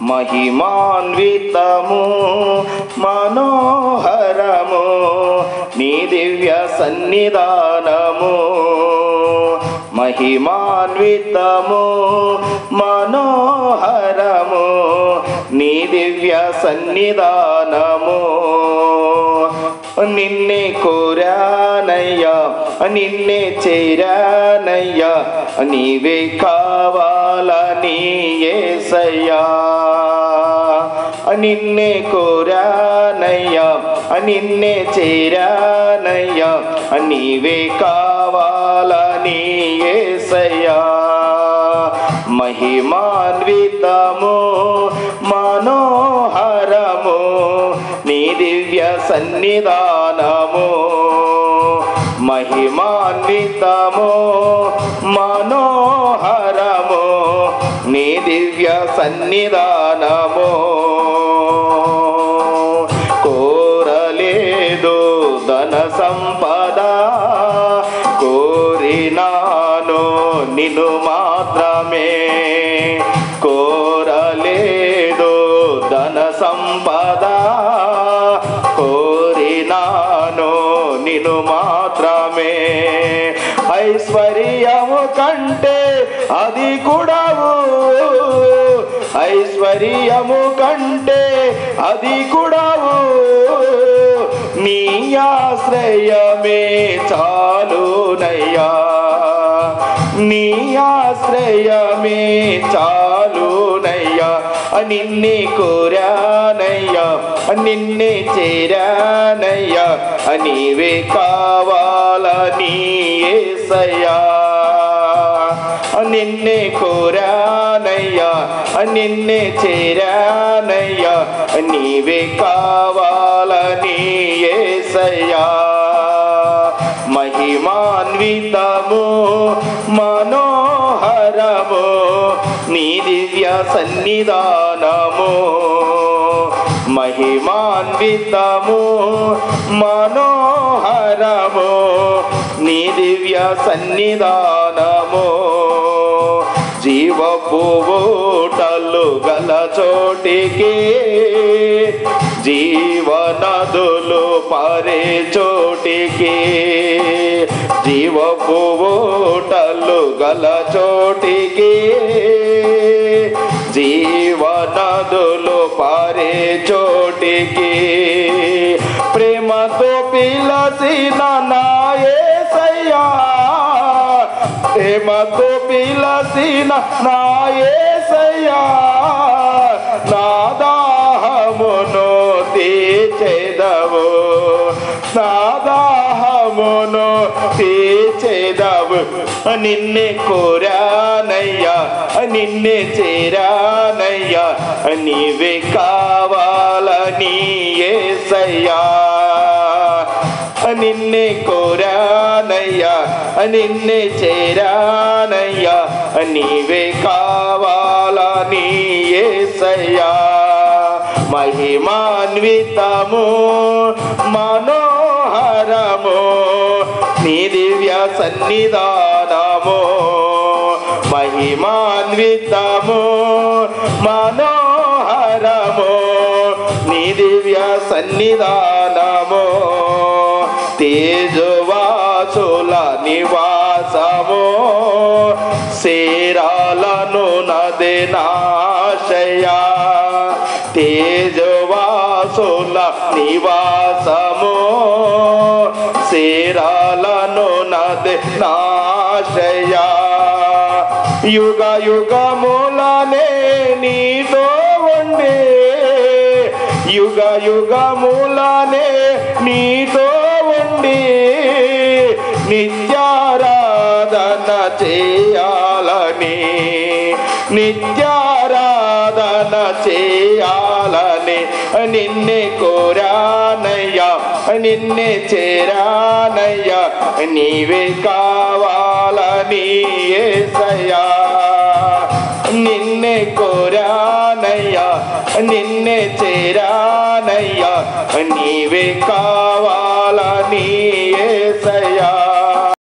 మహిమాన్వితము మనోహరము నీ దివ్య సన్నిధానము. మహిమాన్వితము మనోహరము నీ దివ్య సన్నిధానము. నిన్నే కోరానయ్యా, నిన్నే చేరానయ్యా, నీవే కావాలని యేసయ్యా. నిన్నే కోరానయ్యా, నిన్నే చేరానయ్యా, నీవే కావాలని యేసయ్యా. మహిమాన్వితము మనోహరము నీ దివ్య సన్నిధానము. మహిమాన్వితము మనోహరము నీ దివ్య సన్నిధానము. కోరలేదు ధన సంపద, కోరినాను నిన్ను మాత్రమే. కోరలేదు ధన సంపద, కోరినాను నిన్ను మాత్రమే. ఐశ్వర్యము కంటే అది కూడావు, ఐశ్వర్యము కంటే అది కూడావు, నీ ఆశ్రయమే చాలునయ్యా. నీ ఆశ్రయమే చాలునయ్యా. నిన్నే కోరానయ్యా, నిన్నే చేరానయ్యా, నీవే కావాలని యేసయ్యా. నిన్నే కోరానయ్యా, నిన్నే చేరానయ్యా, నీవే కావాలని యేసయ్యా. మహిమాన్వితము మనోహరము నీ దివ్య సన్నిధానము. మహిమాన్వితము మనోహరము నీ దివ్య సన్నిధానము. జీవపు ఊటలు గల చోటికి, జీవనదులు పారే చోటికి, జీవపు ఊటలు గల చోటికి, జీవనదులు పారే చోటికి, ప్రేమతో పిలసిన నా యేసయ్యా, ప్రేమతో పిలసిన నా యేసయ్యా, నా దాహమును తీర్చెదవు, నా దాహమును తీర్చెదవు. నిన్నే కోరానయ్యా, నిన్నే చేరానయ్యా, నీవే కావాలని యేసయ్యా. నిన్నే కోరానయ్యా, నిన్నే చేరానయ్యా, నీవే కావాలని యేసయ్యా. మహిమాన్వితము మనోహరము నీ దివ్య సన్నిధానము. మహిమాన్వితము మనోహరము నీ దివ్య సన్నిధానము. తేజవాసుల నివాసము, శేరాలను నది నాశయా. తేజవాసుల నివాసము, శేరాలను నది నాశయా. యుగ యుగములనే నీతో ఉండే, యుగ యుగములనే నీతో ఉండి, నిత్యారాధన చేయాలని, నిత్యారాధన చేయాలని, నిన్నే కోరానయ్యా, నిన్నే చేరానయ్యా, నీవే కావాలని యేసయ్యా. నిన్నే కోరానయ్యా, నిన్నే చేరానయ్యా, నీవే